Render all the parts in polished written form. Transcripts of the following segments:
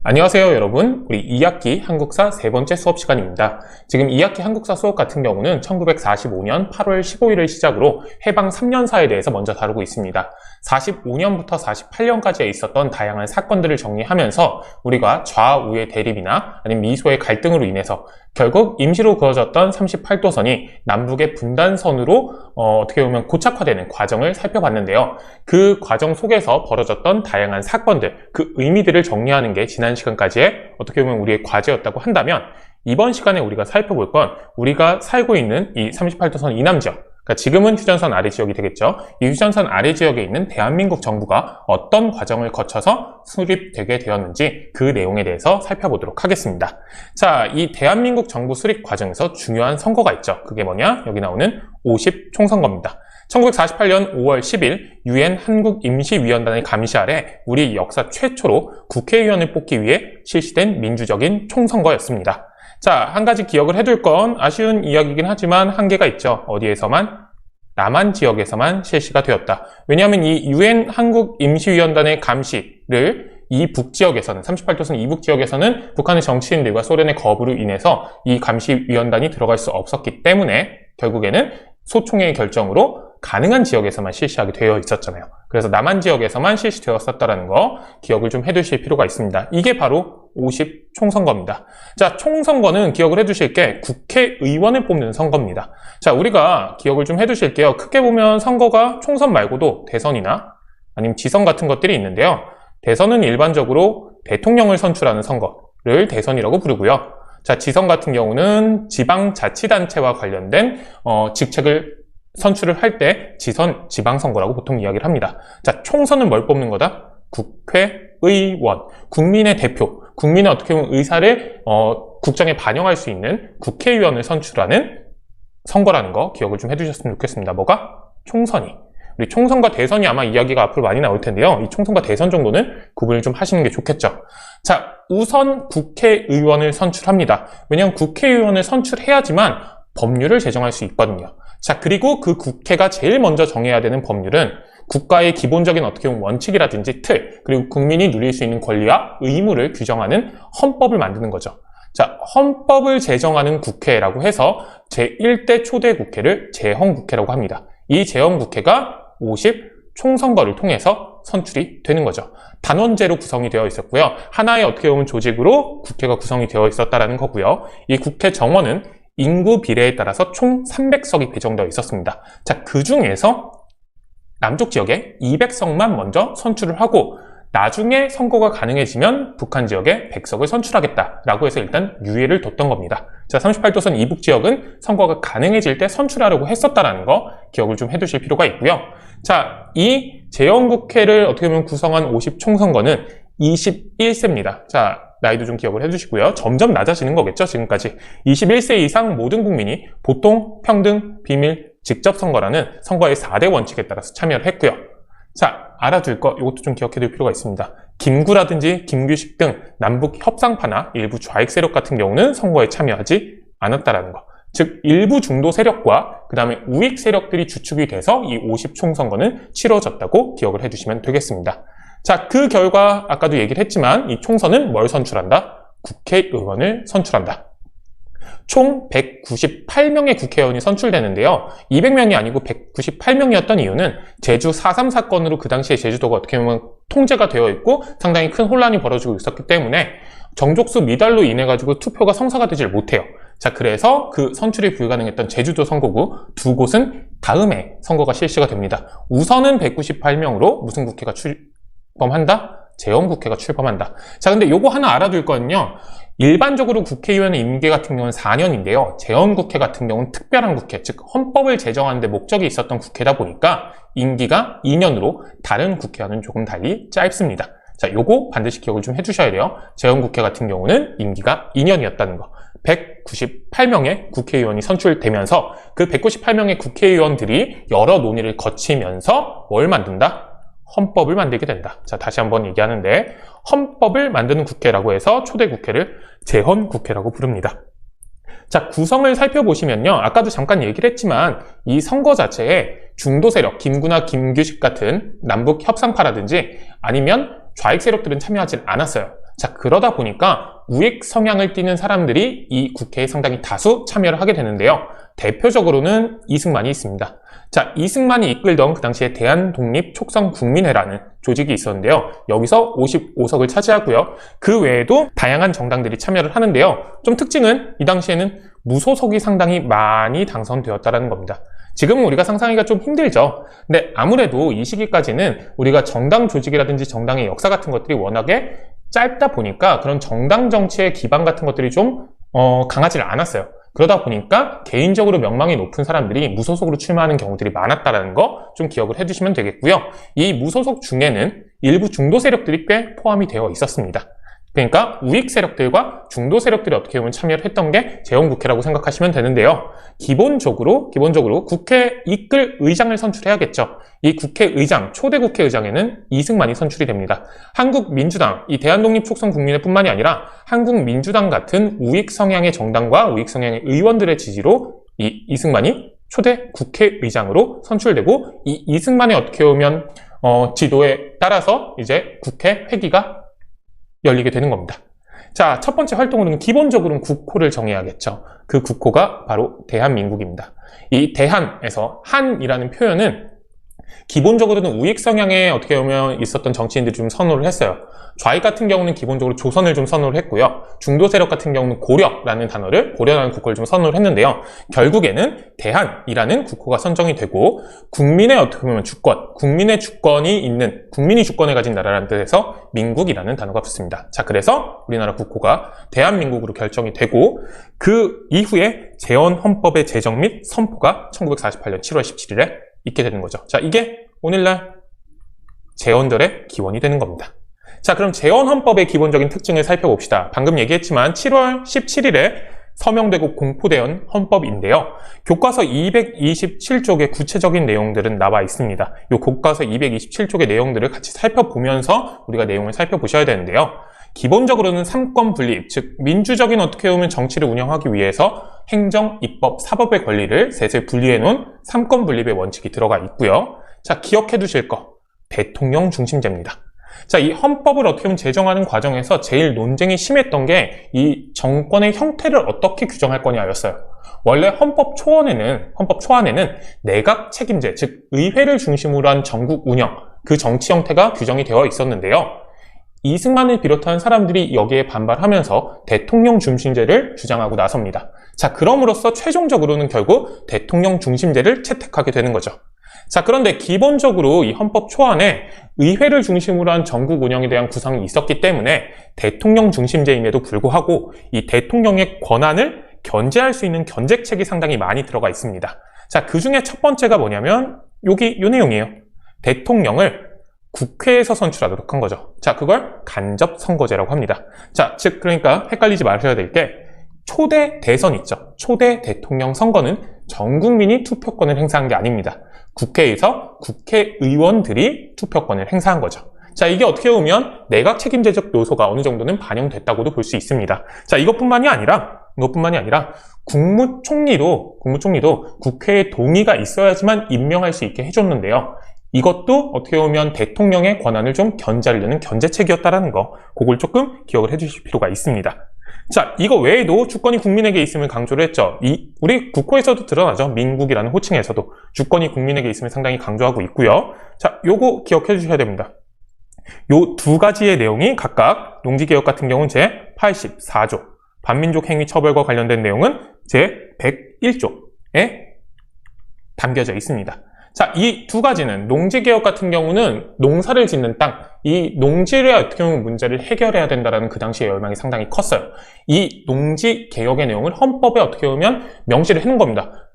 안녕하세요 여러분, 우리 2학기 한국사 세 번째 수업 시간입니다. 지금 2학기 한국사 수업 같은 경우는 1945년 8월 15일을 시작으로 해방 3년사에 대해서 먼저 다루고 있습니다. 45년부터 48년까지에 있었던 다양한 사건들을 정리하면서 우리가 좌우의 대립이나 아니면 미소의 갈등으로 인해서 결국 임시로 그어졌던 38도선이 남북의 분단선으로 어떻게 보면 고착화되는 과정을 살펴봤는데요. 그 과정 속에서 벌어졌던 다양한 사건들, 그 의미들을 정리하는 게 지난 시간까지의 어떻게 보면 우리의 과제였다고 한다면, 이번 시간에 우리가 살펴볼 건 우리가 살고 있는 이 38도선 이남 지역, 그러니까 지금은 휴전선 아래 지역이 되겠죠. 이 휴전선 아래 지역에 있는 대한민국 정부가 어떤 과정을 거쳐서 수립되게 되었는지 그 내용에 대해서 살펴보도록 하겠습니다. 자, 이 대한민국 정부 수립 과정에서 중요한 선거가 있죠. 그게 뭐냐? 여기 나오는 50 총선거입니다. 1948년 5월 10일 UN 한국임시위원단의 감시 아래 우리 역사 최초로 국회의원을 뽑기 위해 실시된 민주적인 총선거였습니다. 자, 한 가지 기억을 해둘 건 아쉬운 이야기이긴 하지만 한계가 있죠. 어디에서만? 남한 지역에서만 실시가 되었다. 왜냐하면 이 UN 한국임시위원단의 감시를 이 북지역에서는, 38도선 이북 지역에서는 북한의 정치인들과 소련의 거부로 인해서 이 감시위원단이 들어갈 수 없었기 때문에 결국에는 소총회의 결정으로 가능한 지역에서만 실시하게 되어 있었잖아요. 그래서 남한 지역에서만 실시되었었다는 거 기억을 좀 해두실 필요가 있습니다. 이게 바로 50 총선거입니다. 자, 총선거는 기억을 해두실 게 국회의원을 뽑는 선거입니다. 자, 우리가 기억을 좀 해두실게요. 크게 보면 선거가 총선 말고도 대선이나 아니면 지선 같은 것들이 있는데요. 대선은 일반적으로 대통령을 선출하는 선거를 대선이라고 부르고요. 자, 지선 같은 경우는 지방자치단체와 관련된 직책을 선출을 할 때 지선, 지방선거라고 보통 이야기를 합니다. 자, 총선은 뭘 뽑는 거다? 국회의원, 국민의 대표, 국민의 어떻게 보면 의사를 국정에 반영할 수 있는 국회의원을 선출하는 선거라는 거 기억을 좀 해주셨으면 좋겠습니다. 뭐가? 총선이. 우리 총선과 대선이 아마 이야기가 앞으로 많이 나올 텐데요. 이 총선과 대선 정도는 구분을 좀 하시는 게 좋겠죠. 자, 우선 국회의원을 선출합니다. 왜냐하면 국회의원을 선출해야지만 법률을 제정할 수 있거든요. 자, 그리고 그 국회가 제일 먼저 정해야 되는 법률은 국가의 기본적인 어떻게 보면 원칙이라든지 틀, 그리고 국민이 누릴 수 있는 권리와 의무를 규정하는 헌법을 만드는 거죠. 자, 헌법을 제정하는 국회라고 해서 제1대 초대 국회를 제헌국회라고 합니다. 이 제헌국회가 50 총선거를 통해서 선출이 되는 거죠. 단원제로 구성이 되어 있었고요. 하나의 어떻게 보면 조직으로 국회가 구성이 되어 있었다는 거고요. 이 국회 정원은 인구 비례에 따라서 총 300석이 배정되어 있었습니다. 자, 그 중에서 남쪽 지역에 200석만 먼저 선출을 하고 나중에 선거가 가능해지면 북한 지역에 100석을 선출하겠다라고 해서 일단 유예를 뒀던 겁니다. 자, 38도선 이북 지역은 선거가 가능해질 때 선출하려고 했었다는 거 기억을 좀 해두실 필요가 있고요. 자, 이 제헌국회를 어떻게 보면 구성한 50 총선거는 21세입니다. 자, 나이도 좀 기억을 해주시고요. 점점 낮아지는 거겠죠, 지금까지. 21세 이상 모든 국민이 보통, 평등, 비밀, 직접 선거라는 선거의 4대 원칙에 따라서 참여를 했고요. 자, 알아둘 거, 이것도 좀 기억해둘 필요가 있습니다. 김구라든지 김규식 등 남북 협상파나 일부 좌익 세력 같은 경우는 선거에 참여하지 않았다라는 거. 즉, 일부 중도 세력과 그 다음에 우익 세력들이 주축이 돼서 이 50 총선거는 치러졌다고 기억을 해두시면 되겠습니다. 자, 그 결과 아까도 얘기를 했지만 이 총선은 뭘 선출한다? 국회의원을 선출한다. 총 198명의 국회의원이 선출되는데요. 200명이 아니고 198명이었던 이유는 제주 4.3 사건으로 그 당시에 제주도가 어떻게 보면 통제가 되어 있고 상당히 큰 혼란이 벌어지고 있었기 때문에 정족수 미달로 인해 가지고 투표가 성사가 되질 못해요. 자, 그래서 그 선출이 불가능했던 제주도 선거구 두 곳은 다음에 선거가 실시가 됩니다. 우선은 198명으로 무슨 국회가 출범한다? 제헌국회가 출범한다. 자, 근데 요거 하나 알아둘 거는요. 일반적으로 국회의원의 임기 같은 경우는 4년인데요. 제헌국회 같은 경우는 특별한 국회, 즉 헌법을 제정하는 데 목적이 있었던 국회다 보니까 임기가 2년으로 다른 국회와는 조금 달리 짧습니다. 자, 요거 반드시 기억을 좀 해주셔야 돼요. 제헌국회 같은 경우는 임기가 2년이었다는 거. 198명의 국회의원이 선출되면서 그 198명의 국회의원들이 여러 논의를 거치면서 뭘 만든다? 헌법을 만들게 된다. 자, 다시 한번 얘기하는데 헌법을 만드는 국회라고 해서 초대 국회를 제헌국회라고 부릅니다. 자, 구성을 살펴보시면요. 아까도 잠깐 얘기를 했지만 이 선거 자체에 중도 세력, 김구나 김규식 같은 남북 협상파라든지 아니면 좌익 세력들은 참여하지 않았어요. 자, 그러다 보니까 우익 성향을 띠는 사람들이 이 국회에 상당히 다수 참여를 하게 되는데요. 대표적으로는 이승만이 있습니다. 자, 이승만이 이끌던 그 당시에 대한독립촉성국민회라는 조직이 있었는데요. 여기서 55석을 차지하고요. 그 외에도 다양한 정당들이 참여를 하는데요. 좀 특징은 이 당시에는 무소속이 상당히 많이 당선되었다는 겁니다. 지금은 우리가 상상하기가 좀 힘들죠. 근데 아무래도 이 시기까지는 우리가 정당 조직이라든지 정당의 역사 같은 것들이 워낙에 짧다 보니까 그런 정당 정치의 기반 같은 것들이 좀 강하지 않았어요. 그러다 보니까 개인적으로 명망이 높은 사람들이 무소속으로 출마하는 경우들이 많았다는 거 좀 기억을 해두시면 되겠고요. 이 무소속 중에는 일부 중도 세력들이 꽤 포함이 되어 있었습니다. 그러니까 우익 세력들과 중도 세력들이 어떻게 보면 참여를 했던 게 제1국회라고 생각하시면 되는데요. 기본적으로 국회 이끌 의장을 선출해야겠죠. 이 국회의장, 초대 국회의장에는 이승만이 선출이 됩니다. 한국민주당, 이 대한독립촉성국민회뿐만이 아니라 한국민주당 같은 우익 성향의 정당과 우익 성향의 의원들의 지지로 이 이승만이 초대 국회의장으로 선출되고 이 이승만의 어떻게 보면 지도에 따라서 이제 국회 회기가 열리게 되는 겁니다. 자, 첫 번째 활동으로는 기본적으로는 국호를 정해야겠죠. 그 국호가 바로 대한민국입니다. 이 대한에서 한이라는 표현은 기본적으로는 우익 성향에 어떻게 보면 있었던 정치인들이 좀 선호를 했어요. 좌익 같은 경우는 기본적으로 조선을 좀 선호를 했고요. 중도 세력 같은 경우는 고려라는 국호를 좀 선호를 했는데요. 결국에는 대한이라는 국호가 선정이 되고 국민의 어떻게 보면 주권, 국민의 주권이 있는, 국민이 주권을 가진 나라라는 뜻에서 민국이라는 단어가 붙습니다. 자, 그래서 우리나라 국호가 대한민국으로 결정이 되고 그 이후에 재헌헌법의 제정 및 선포가 1948년 7월 17일에 있게 되는 거죠. 자, 이게 오늘날 재헌절의 기원이 되는 겁니다. 자, 그럼 재헌헌법의 기본적인 특징을 살펴봅시다. 방금 얘기했지만 7월 17일에 서명되고 공포된 헌법인데요. 교과서 227쪽의 구체적인 내용들은 나와 있습니다. 이 교과서 227쪽의 내용들을 같이 살펴보면서 우리가 내용을 살펴보셔야 되는데요. 기본적으로는 삼권 분립, 즉 민주적인 어떻게 보면 정치를 운영하기 위해서 행정, 입법, 사법의 권리를 셋을 분리해 놓은 삼권 분립의 원칙이 들어가 있고요. 자, 기억해 두실 거, 대통령 중심제입니다. 자, 이 헌법을 어떻게 보면 제정하는 과정에서 제일 논쟁이 심했던 게 이 정권의 형태를 어떻게 규정할 거냐였어요. 원래 헌법 초안에는 내각 책임제, 즉 의회를 중심으로 한 전국 운영, 그 정치 형태가 규정이 되어 있었는데요. 이승만을 비롯한 사람들이 여기에 반발하면서 대통령 중심제를 주장하고 나섭니다. 자, 그럼으로써 최종적으로는 결국 대통령 중심제를 채택하게 되는 거죠. 자, 그런데 기본적으로 이 헌법 초안에 의회를 중심으로 한 전국 운영에 대한 구성이 있었기 때문에 대통령 중심제임에도 불구하고 이 대통령의 권한을 견제할 수 있는 견제책이 상당히 많이 들어가 있습니다. 자, 그 중에 첫 번째가 뭐냐면 요 내용이에요. 대통령을 국회에서 선출하도록 한 거죠. 자, 그걸 간접선거제라고 합니다. 자, 즉 그러니까 헷갈리지 마셔야 될 게 초대 대선 있죠. 초대 대통령 선거는 전 국민이 투표권을 행사한 게 아닙니다. 국회에서 국회의원들이 투표권을 행사한 거죠. 자, 이게 어떻게 보면 내각 책임제적 요소가 어느 정도는 반영됐다고도 볼 수 있습니다. 자, 이것뿐만이 아니라 국무총리도 국회의 동의가 있어야지만 임명할 수 있게 해줬는데요. 이것도 어떻게 보면 대통령의 권한을 좀 견제하려는 견제책이었다라는 거, 그걸 조금 기억을 해주실 필요가 있습니다. 자, 이거 외에도 주권이 국민에게 있음을 강조를 했죠. 우리 국호에서도 드러나죠. 민국이라는 호칭에서도 주권이 국민에게 있음을 상당히 강조하고 있고요. 자, 요거 기억해 주셔야 됩니다. 요 두 가지의 내용이 각각 농지개혁 같은 경우는 제 84조, 반민족 행위 처벌과 관련된 내용은 제 101조에 담겨져 있습니다. 자, 이 두 가지는 농지개혁 같은 경우는 농사를 짓는 땅, 이 농지를 어떻게 보면 문제를 해결해야 된다는 그 당시의 열망이 상당히 컸어요. 이 농지개혁의 내용을 헌법에 어떻게 보면 명시를 해놓은 겁니다.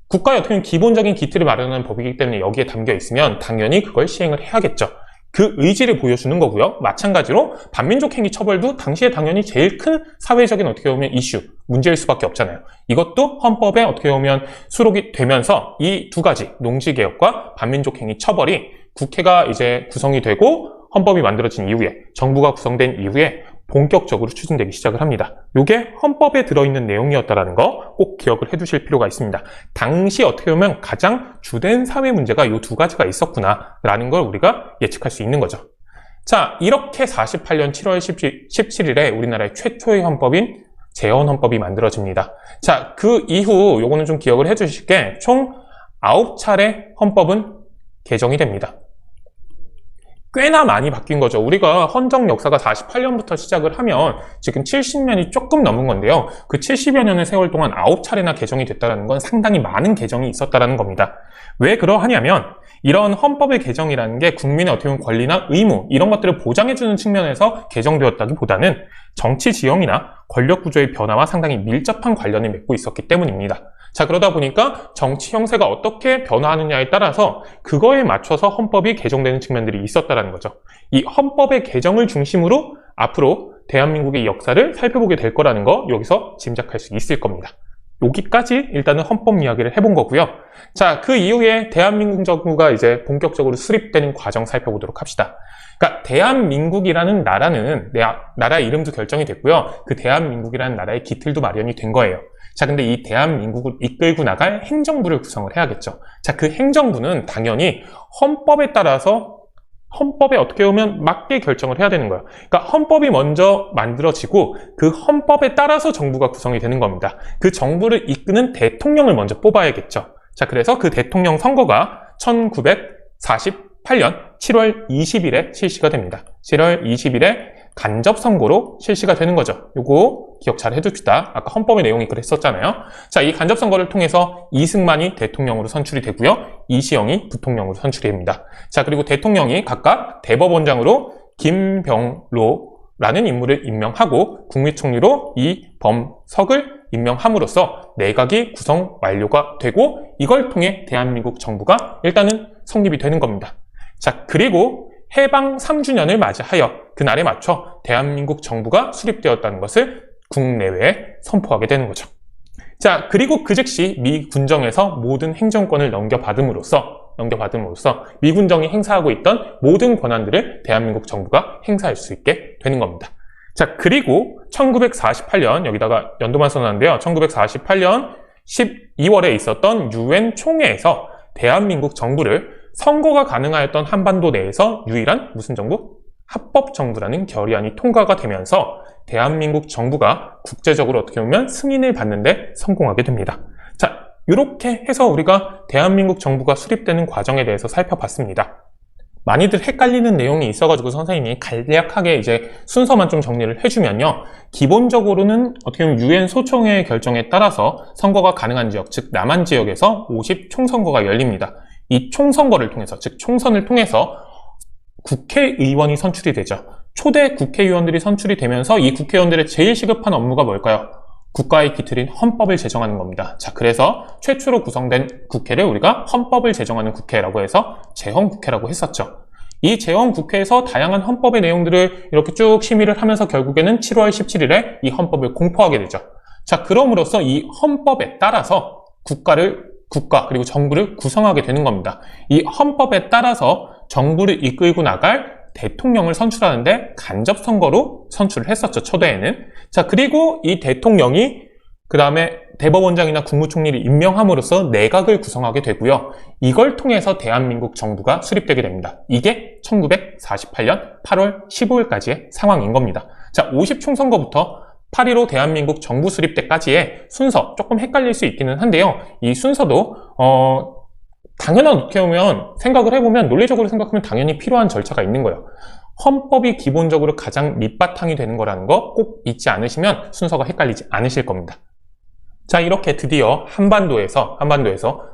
국가의 어떻게 보면 기본적인 기틀을 마련하는 법이기 때문에 여기에 담겨 있으면 당연히 그걸 시행을 해야겠죠. 그 의지를 보여주는 거고요. 마찬가지로 반민족 행위 처벌도 당시에 당연히 제일 큰 사회적인 어떻게 보면 이슈, 문제일 수밖에 없잖아요. 이것도 헌법에 어떻게 보면 수록이 되면서 이 두 가지, 농지개혁과 반민족 행위 처벌이 국회가 이제 구성이 되고 헌법이 만들어진 이후에, 정부가 구성된 이후에 본격적으로 추진되기 시작을 합니다. 이게 헌법에 들어있는 내용이었다는 거 꼭 기억을 해두실 필요가 있습니다. 당시 어떻게 보면 가장 주된 사회 문제가 이 두 가지가 있었구나라는 걸 우리가 예측할 수 있는 거죠. 자, 이렇게 48년 7월 17일에 우리나라의 최초의 헌법인 재헌헌법이 만들어집니다. 자, 그 이후 요거는 좀 기억을 해주실 게 총 9차례 헌법은 개정이 됩니다. 꽤나 많이 바뀐 거죠. 우리가 헌정 역사가 48년부터 시작을 하면 지금 70년이 조금 넘은 건데요. 그 70여 년의 세월 동안 9차례나 개정이 됐다는 건 상당히 많은 개정이 있었다는 겁니다. 왜 그러하냐면 이런 헌법의 개정이라는 게 국민의 어떻게 보면 권리나 의무 이런 것들을 보장해주는 측면에서 개정되었다기보다는 정치 지형이나 권력 구조의 변화와 상당히 밀접한 관련을 맺고 있었기 때문입니다. 자, 그러다 보니까 정치 형세가 어떻게 변화하느냐에 따라서 그거에 맞춰서 헌법이 개정되는 측면들이 있었다는 거죠. 이 헌법의 개정을 중심으로 앞으로 대한민국의 역사를 살펴보게 될 거라는 거 여기서 짐작할 수 있을 겁니다. 여기까지 일단은 헌법 이야기를 해본 거고요. 자, 그 이후에 대한민국 정부가 이제 본격적으로 수립되는 과정 살펴보도록 합시다. 그러니까 대한민국이라는 나라는 나라 이름도 결정이 됐고요. 그 대한민국이라는 나라의 기틀도 마련이 된 거예요. 자, 근데 이 대한민국을 이끌고 나갈 행정부를 구성을 해야겠죠. 자, 그 행정부는 당연히 헌법에 따라서 헌법에 어떻게 보면 맞게 결정을 해야 되는 거예요. 그러니까 헌법이 먼저 만들어지고 그 헌법에 따라서 정부가 구성이 되는 겁니다. 그 정부를 이끄는 대통령을 먼저 뽑아야겠죠. 자, 그래서 그 대통령 선거가 1948년 7월 20일에 실시가 됩니다. 7월 20일에 간접선거로 실시가 되는 거죠. 요거 기억 잘 해둡시다. 아까 헌법의 내용이 그랬었잖아요. 자, 이 간접선거를 통해서 이승만이 대통령으로 선출이 되고요. 이시영이 부통령으로 선출이 됩니다. 자, 그리고 대통령이 각각 대법원장으로 김병로라는 인물을 임명하고 국무총리로 이범석을 임명함으로써 내각이 구성 완료가 되고 이걸 통해 대한민국 정부가 일단은 성립이 되는 겁니다. 자, 그리고 해방 3주년을 맞이하여 그날에 맞춰 대한민국 정부가 수립되었다는 것을 국내외에 선포하게 되는 거죠. 자, 그리고 그 즉시 미 군정에서 모든 행정권을 넘겨받음으로써 미 군정이 행사하고 있던 모든 권한들을 대한민국 정부가 행사할 수 있게 되는 겁니다. 자, 그리고 1948년 여기다가 연도만 써놨는데요. 1948년 12월에 있었던 유엔 총회에서 대한민국 정부를 선거가 가능하였던 한반도 내에서 유일한 무슨 정부? 합법정부라는 결의안이 통과가 되면서 대한민국 정부가 국제적으로 어떻게 보면 승인을 받는데 성공하게 됩니다. 자, 이렇게 해서 우리가 대한민국 정부가 수립되는 과정에 대해서 살펴봤습니다. 많이들 헷갈리는 내용이 있어가지고 선생님이 간략하게 이제 순서만 좀 정리를 해주면요. 기본적으로는 어떻게 보면 유엔 소총회 결정에 따라서 선거가 가능한 지역, 즉 남한 지역에서 50 총선거가 열립니다. 이 총선거를 통해서, 즉 총선을 통해서 국회의원이 선출이 되죠. 초대 국회의원들이 선출이 되면서 이 국회의원들의 제일 시급한 업무가 뭘까요? 국가의 기틀인 헌법을 제정하는 겁니다. 자, 그래서 최초로 구성된 국회를 우리가 헌법을 제정하는 국회라고 해서 재헌국회라고 했었죠. 이 재헌국회에서 다양한 헌법의 내용들을 이렇게 쭉 심의를 하면서 결국에는 7월 17일에 이 헌법을 공포하게 되죠. 자, 그럼으로써 이 헌법에 따라서 국가 그리고 정부를 구성하게 되는 겁니다. 이 헌법에 따라서 정부를 이끌고 나갈 대통령을 선출하는데 간접선거로 선출을 했었죠, 초대에는. 자, 그리고 이 대통령이 그 다음에 대법원장이나 국무총리를 임명함으로써 내각을 구성하게 되고요. 이걸 통해서 대한민국 정부가 수립되게 됩니다. 이게 1948년 8월 15일까지의 상황인 겁니다. 자, 50총선거부터 8.15 대한민국 정부 수립 때까지의 순서 조금 헷갈릴 수 있기는 한데요. 이 순서도 당연한 어떻게 보면 생각을 해보면 논리적으로 생각하면 당연히 필요한 절차가 있는 거예요. 헌법이 기본적으로 가장 밑바탕이 되는 거라는 거 꼭 잊지 않으시면 순서가 헷갈리지 않으실 겁니다. 자, 이렇게 드디어 한반도에서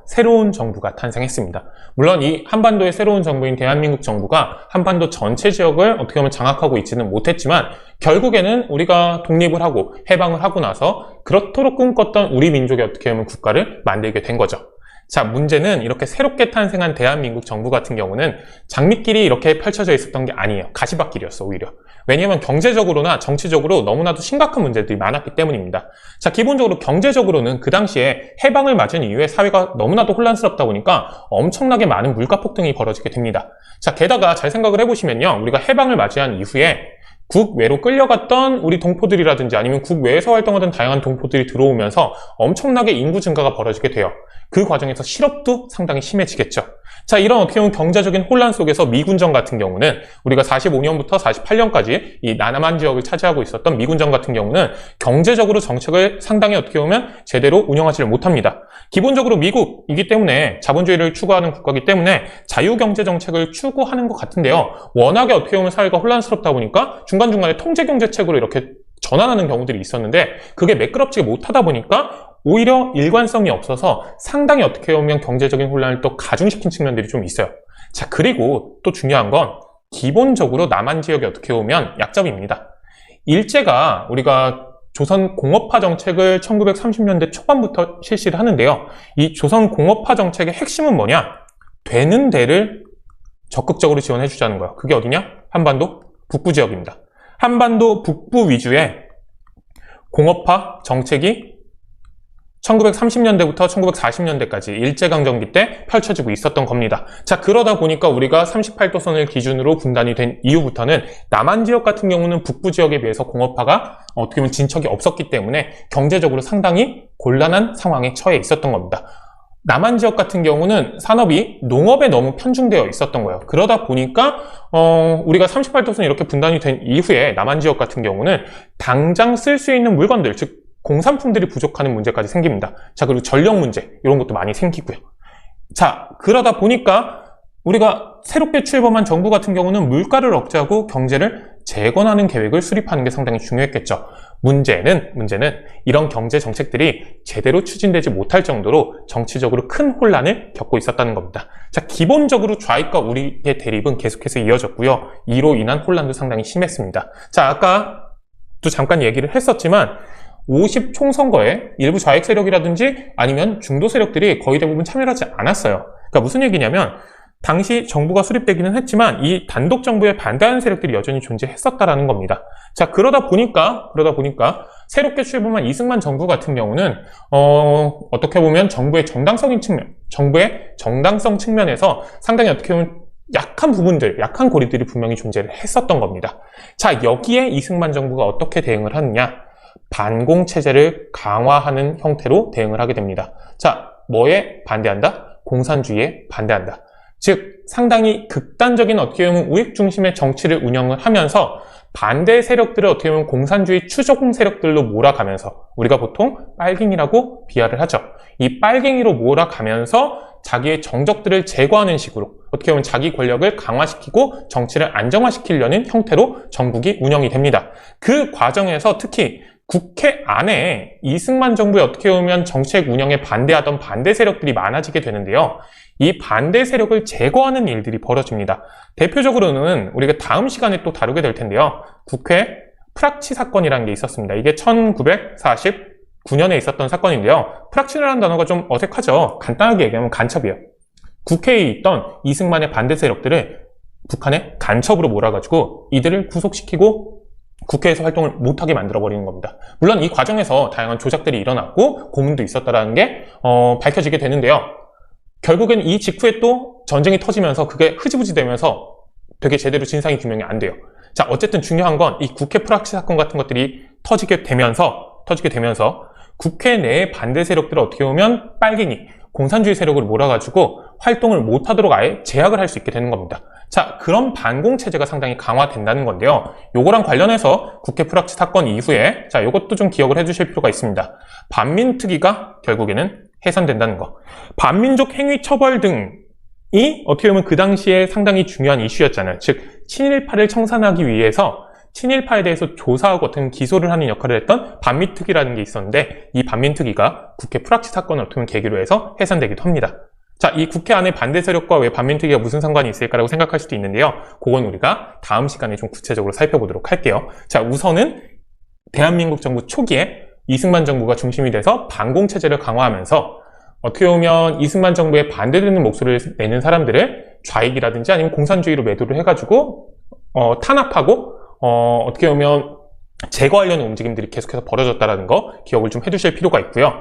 새로운 정부가 탄생했습니다. 물론 이 한반도의 새로운 정부인 대한민국 정부가 한반도 전체 지역을 어떻게 보면 장악하고 있지는 못했지만 결국에는 우리가 독립을 하고 해방을 하고 나서 그렇도록 꿈꿨던 우리 민족의 어떻게 보면 국가를 만들게 된 거죠. 자, 문제는 이렇게 새롭게 탄생한 대한민국 정부 같은 경우는 장밋길이 이렇게 펼쳐져 있었던 게 아니에요. 가시밭길이었어, 오히려. 왜냐하면 경제적으로나 정치적으로 너무나도 심각한 문제들이 많았기 때문입니다. 자, 기본적으로 경제적으로는 그 당시에 해방을 맞은 이후에 사회가 너무나도 혼란스럽다 보니까 엄청나게 많은 물가 폭등이 벌어지게 됩니다. 자, 게다가 잘 생각을 해보시면요. 우리가 해방을 맞이한 이후에 국외로 끌려갔던 우리 동포들이라든지 아니면 국외에서 활동하던 다양한 동포들이 들어오면서 엄청나게 인구 증가가 벌어지게 돼요. 그 과정에서 실업도 상당히 심해지겠죠. 자, 이런 어떻게 보면 경제적인 혼란 속에서 미군정 같은 경우는 우리가 45년부터 48년까지 이 남한 지역을 차지하고 있었던 미군정 같은 경우는 경제적으로 정책을 상당히 어떻게 보면 제대로 운영하지를 못합니다. 기본적으로 미국이기 때문에 자본주의를 추구하는 국가이기 때문에 자유경제 정책을 추구하는 것 같은데요. 워낙에 어떻게 보면 사회가 혼란스럽다 보니까 중간중간에 통제경제책으로 이렇게 전환하는 경우들이 있었는데 그게 매끄럽지 못하다 보니까 오히려 일관성이 없어서 상당히 어떻게 보면 경제적인 혼란을 또 가중시킨 측면들이 좀 있어요. 자, 그리고 또 중요한 건 기본적으로 남한 지역이 어떻게 보면 약점입니다. 일제가 우리가 조선 공업화 정책을 1930년대 초반부터 실시를 하는데요. 이 조선 공업화 정책의 핵심은 뭐냐? 되는 데를 적극적으로 지원해 주자는 거예요. 그게 어디냐? 한반도 북부 지역입니다. 한반도 북부 위주의 공업화 정책이 1930년대부터 1940년대까지 일제강점기 때 펼쳐지고 있었던 겁니다. 자, 그러다 보니까 우리가 38도선을 기준으로 분단이 된 이후부터는 남한 지역 같은 경우는 북부 지역에 비해서 공업화가 어떻게 보면 진척이 없었기 때문에 경제적으로 상당히 곤란한 상황에 처해 있었던 겁니다. 남한 지역 같은 경우는 산업이 농업에 너무 편중되어 있었던 거예요. 그러다 보니까 우리가 38도선이 이렇게 분단이 된 이후에 남한 지역 같은 경우는 당장 쓸 수 있는 물건들, 즉 공산품들이 부족하는 문제까지 생깁니다. 자, 그리고 전력 문제 이런 것도 많이 생기고요. 자, 그러다 보니까 우리가 새롭게 출범한 정부 같은 경우는 물가를 억제하고 경제를 재건하는 계획을 수립하는 게 상당히 중요했겠죠. 문제는 이런 경제 정책들이 제대로 추진되지 못할 정도로 정치적으로 큰 혼란을 겪고 있었다는 겁니다. 자, 기본적으로 좌익과 우리의 대립은 계속해서 이어졌고요. 이로 인한 혼란도 상당히 심했습니다. 자, 아까도 잠깐 얘기를 했었지만 50 총선거에 일부 좌익 세력이라든지 아니면 중도 세력들이 거의 대부분 참여를 하지 않았어요. 그러니까 무슨 얘기냐면 당시 정부가 수립되기는 했지만 이 단독 정부에 반대하는 세력들이 여전히 존재했었다라는 겁니다. 자, 그러다 보니까 새롭게 출범한 이승만 정부 같은 경우는 어떻게 보면 정부의 정당성 측면에서 상당히 어떻게 보면 약한 부분들, 약한 고리들이 분명히 존재를 했었던 겁니다. 자, 여기에 이승만 정부가 어떻게 대응을 하느냐? 반공체제를 강화하는 형태로 대응을 하게 됩니다. 자, 뭐에 반대한다? 공산주의에 반대한다. 즉, 상당히 극단적인 어떻게 보면 우익 중심의 정치를 운영을 하면서 반대 세력들을 어떻게 보면 공산주의 추종 세력들로 몰아가면서 우리가 보통 빨갱이라고 비하를 하죠. 이 빨갱이로 몰아가면서 자기의 정적들을 제거하는 식으로 어떻게 보면 자기 권력을 강화시키고 정치를 안정화시키려는 형태로 정국이 운영이 됩니다. 그 과정에서 특히 국회 안에 이승만 정부에 어떻게 보면 정책 운영에 반대하던 반대 세력들이 많아지게 되는데요. 이 반대 세력을 제거하는 일들이 벌어집니다. 대표적으로는 우리가 다음 시간에 또 다루게 될 텐데요. 국회 프락치 사건이라는 게 있었습니다. 이게 1949년에 있었던 사건인데요. 프락치라는 단어가 좀 어색하죠. 간단하게 얘기하면 간첩이에요. 국회에 있던 이승만의 반대 세력들을 북한의 간첩으로 몰아가지고 이들을 구속시키고 국회에서 활동을 못하게 만들어버리는 겁니다. 물론 이 과정에서 다양한 조작들이 일어났고 고문도 있었다는 게 밝혀지게 되는데요. 결국엔 이 직후에 또 전쟁이 터지면서 그게 흐지부지 되면서 되게 제대로 진상이 규명이 안 돼요. 자, 어쨌든 중요한 건 이 국회 프락치 사건 같은 것들이 터지게 되면서 국회 내의 반대 세력들을 어떻게 보면 빨갱이, 공산주의 세력을 몰아가지고 활동을 못하도록 아예 제약을 할 수 있게 되는 겁니다. 자, 그런 반공체제가 상당히 강화된다는 건데요. 요거랑 관련해서 국회 프락치 사건 이후에 자, 요것도 좀 기억을 해주실 필요가 있습니다. 반민특위가 결국에는 해산된다는 거. 반민족 행위 처벌 등이 어떻게 보면 그 당시에 상당히 중요한 이슈였잖아요. 즉, 친일파를 청산하기 위해서 친일파에 대해서 조사하고 어떤 기소를 하는 역할을 했던 반민특위라는 게 있었는데 이 반민특위가 국회 프락치 사건을 어떻게 보면 계기로 해서 해산되기도 합니다. 자, 이 국회 안에 반대 세력과 왜 반민특위가 무슨 상관이 있을까라고 생각할 수도 있는데요. 그건 우리가 다음 시간에 좀 구체적으로 살펴보도록 할게요. 자, 우선은 대한민국 정부 초기에 이승만 정부가 중심이 돼서 반공체제를 강화하면서 어떻게 보면 이승만 정부에 반대되는 목소리를 내는 사람들을 좌익이라든지 아니면 공산주의로 매도를 해가지고 탄압하고 어떻게 보면 제거하려는 움직임들이 계속해서 벌어졌다는 거 기억을 좀 해두실 필요가 있고요.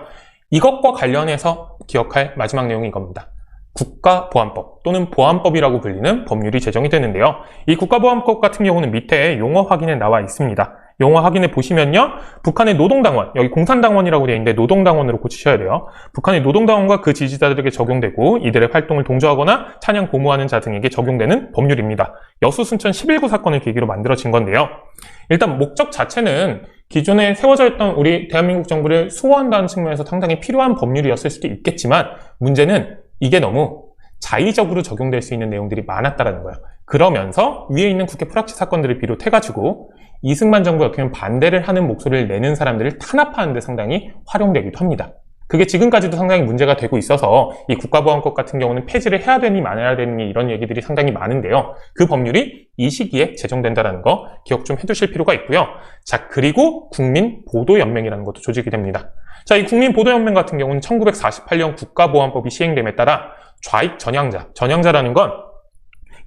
이것과 관련해서 기억할 마지막 내용이 이겁니다. 국가보안법 또는 보안법이라고 불리는 법률이 제정이 되는데요. 이 국가보안법 같은 경우는 밑에 용어 확인에 나와 있습니다. 용어 확인에 보시면요. 북한의 노동당원, 여기 공산당원이라고 되어 있는데 노동당원으로 고치셔야 돼요. 북한의 노동당원과 그 지지자들에게 적용되고 이들의 활동을 동조하거나 찬양 고무하는 자 등에게 적용되는 법률입니다. 여수 순천 11구 사건을 계기로 만들어진 건데요. 일단 목적 자체는 기존에 세워져 있던 우리 대한민국 정부를 수호한다는 측면에서 상당히 필요한 법률이었을 수도 있겠지만 문제는 이게 너무 자의적으로 적용될 수 있는 내용들이 많았다는 거예요. 그러면서 위에 있는 국회 프락치 사건들을 비롯해가지고 이승만 정부에 어떻게 보면 반대를 하는 목소리를 내는 사람들을 탄압하는 데 상당히 활용되기도 합니다. 그게 지금까지도 상당히 문제가 되고 있어서 이 국가보안법 같은 경우는 폐지를 해야 되니 말아야 되니 이런 얘기들이 상당히 많은데요. 그 법률이 이 시기에 제정된다는 거 기억 좀 해두실 필요가 있고요. 자, 그리고 국민보도연맹이라는 것도 조직이 됩니다. 자, 이 국민보도연맹 같은 경우는 1948년 국가보안법이 시행됨에 따라 좌익 전향자라는 건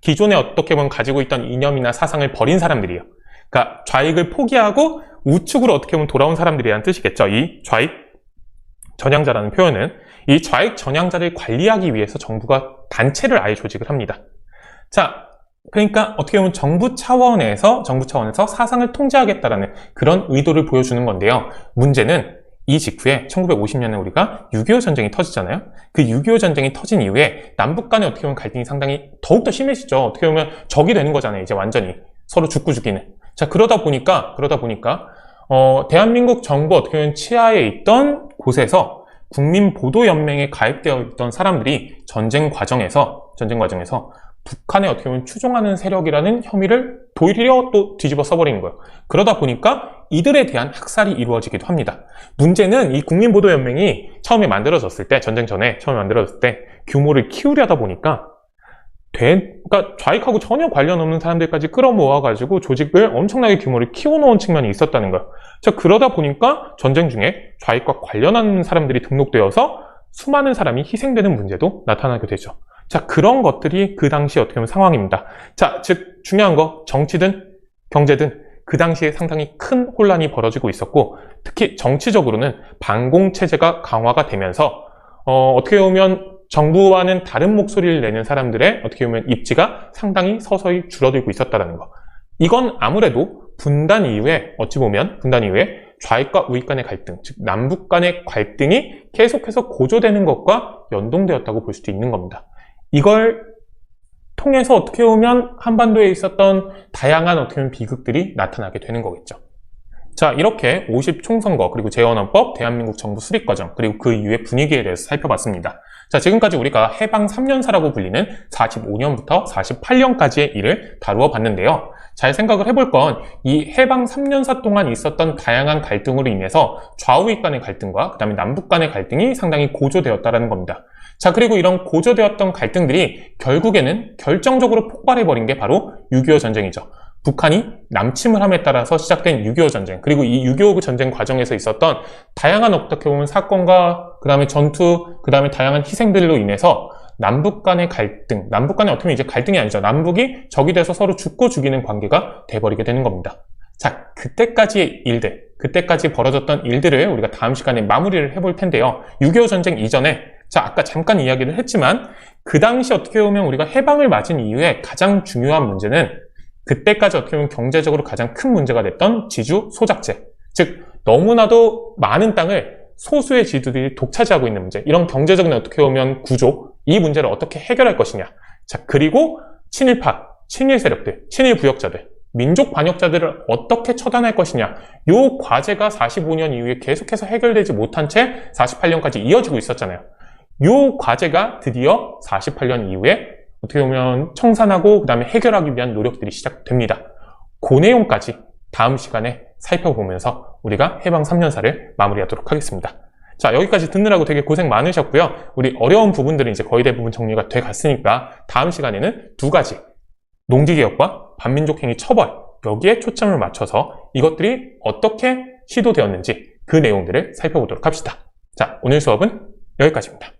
기존에 어떻게 보면 가지고 있던 이념이나 사상을 버린 사람들이에요. 그러니까 좌익을 포기하고 우측으로 어떻게 보면 돌아온 사람들이라는 뜻이겠죠. 이 좌익 전향자라는 표현은 이 좌익 전향자를 관리하기 위해서 정부가 단체를 아예 조직을 합니다. 자, 그러니까 어떻게 보면 정부 차원에서 사상을 통제하겠다라는 그런 의도를 보여주는 건데요. 문제는 이 직후에 1950년에 우리가 6.25 전쟁이 터지잖아요. 그 6.25 전쟁이 터진 이후에 남북 간의 어떻게 보면 갈등이 상당히 더욱더 심해지죠. 어떻게 보면 적이 되는 거잖아요. 이제 완전히 서로 죽고 죽이는. 자, 그러다 보니까 대한민국 정부 어떻게 보면 치하에 있던 곳에서 국민보도연맹에 가입되어 있던 사람들이 전쟁 과정에서 북한에 어떻게 보면 추종하는 세력이라는 혐의를 도리어 또 뒤집어 써버리는 거예요. 그러다 보니까 이들에 대한 학살이 이루어지기도 합니다. 문제는 이 국민보도연맹이 전쟁 전에 처음에 만들어졌을 때 규모를 키우려다 보니까 그러니까 좌익하고 전혀 관련 없는 사람들까지 끌어모아가지고 조직을 엄청나게 규모를 키워놓은 측면이 있었다는 거예요. 자, 그러다 보니까 전쟁 중에 좌익과 관련한 사람들이 등록되어서 수많은 사람이 희생되는 문제도 나타나게 되죠. 자, 그런 것들이 그 당시 어떻게 보면 상황입니다. 자, 즉 중요한 거 정치든 경제든 그 당시에 상당히 큰 혼란이 벌어지고 있었고 특히 정치적으로는 반공체제가 강화가 되면서 어떻게 보면 정부와는 다른 목소리를 내는 사람들의 어떻게 보면 입지가 상당히 서서히 줄어들고 있었다는 거. 이건 아무래도 분단 이후에 좌익과 우익 간의 갈등, 즉 남북 간의 갈등이 계속해서 고조되는 것과 연동되었다고 볼 수도 있는 겁니다. 이걸 통해서 어떻게 보면 한반도에 있었던 다양한 어떻게 보면 비극들이 나타나게 되는 거겠죠. 자, 이렇게 50 총선거, 그리고 재헌헌법, 대한민국 정부 수립 과정, 그리고 그 이후의 분위기에 대해서 살펴봤습니다. 자, 지금까지 우리가 해방 3년사라고 불리는 45년부터 48년까지의 일을 다루어 봤는데요. 잘 생각을 해볼 건 이 해방 3년사 동안 있었던 다양한 갈등으로 인해서 좌우익 간의 갈등과 그 다음에 남북 간의 갈등이 상당히 고조되었다는 겁니다. 자, 그리고 이런 고조되었던 갈등들이 결국에는 결정적으로 폭발해버린 게 바로 6.25 전쟁이죠. 북한이 남침을 함에 따라서 시작된 6.25 전쟁, 그리고 이 6.25 전쟁 과정에서 있었던 다양한 어떻게 보면 사건과 그 다음에 전투, 그 다음에 다양한 희생들로 인해서 남북 간의 어떻게 보면 이제 갈등이 아니죠. 남북이 적이 돼서 서로 죽고 죽이는 관계가 돼버리게 되는 겁니다. 자, 그때까지 벌어졌던 일들을 우리가 다음 시간에 마무리를 해볼 텐데요. 6.25 전쟁 이전에, 자, 아까 잠깐 이야기를 했지만, 그 당시 어떻게 보면 우리가 해방을 맞은 이후에 가장 중요한 문제는 그때까지 어떻게 보면 경제적으로 가장 큰 문제가 됐던 지주 소작제. 즉, 너무나도 많은 땅을 소수의 지주들이 독차지하고 있는 문제. 이런 경제적인 어떻게 보면 구조, 이 문제를 어떻게 해결할 것이냐. 자, 그리고 친일파, 친일 세력들, 친일 부역자들, 민족 반역자들을 어떻게 처단할 것이냐. 요 과제가 45년 이후에 계속해서 해결되지 못한 채 48년까지 이어지고 있었잖아요. 요 과제가 드디어 48년 이후에 어떻게 보면 청산하고 그 다음에 해결하기 위한 노력들이 시작됩니다. 그 내용까지 다음 시간에 살펴보면서 우리가 해방 3년사를 마무리하도록 하겠습니다. 자, 여기까지 듣느라고 되게 고생 많으셨고요. 우리 어려운 부분들은 이제 거의 대부분 정리가 돼 갔으니까 다음 시간에는 두 가지, 농지개혁과 반민족행위 처벌, 여기에 초점을 맞춰서 이것들이 어떻게 시도되었는지 그 내용들을 살펴보도록 합시다. 자, 오늘 수업은 여기까지입니다.